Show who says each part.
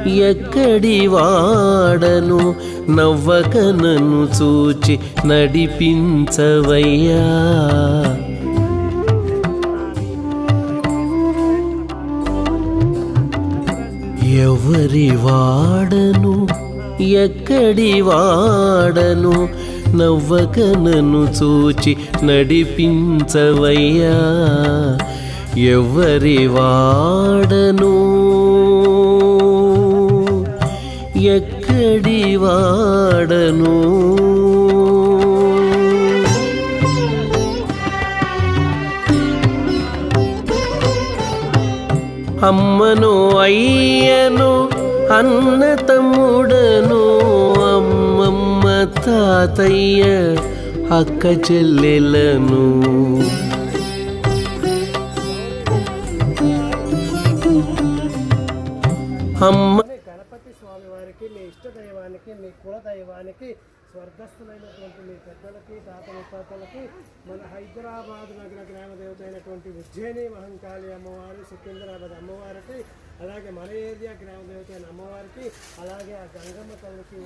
Speaker 1: ఎక్కడి వాడను నవ్వక నన్ను చూచి నడిపించవయ్యా. ఎవరి వాడను ఎక్కడి వాడను నవ్వక నన్ను చూచి నడిపించవయ్యా. ఎవరి వాడను ఎక్కడి వాడను. అమ్మను అయ్యను అన్న తమ్ముడను అమ్మమ్మ తాతయ్య అక్క చెల్లెలను. అమ్మ
Speaker 2: గణపతి స్వామి వారికి, మీ ఇష్ట దైవానికి, మీ కుల దైవానికి, స్వర్గస్థులైనటువంటి మీ పెద్దలకి, తాత ముత్తాతలకి, మన హైదరాబాద్ నగర గ్రామ దేవత అయినటువంటి ఉజ్జయిని మహంకాళి అమ్మవారు, సికింద్రాబాద్ అమ్మవారికి, అలాగే మన ఏరియా గ్రామ దేవత అయిన అమ్మవారికి, అలాగే ఆ గంగమ్మ తల్లికి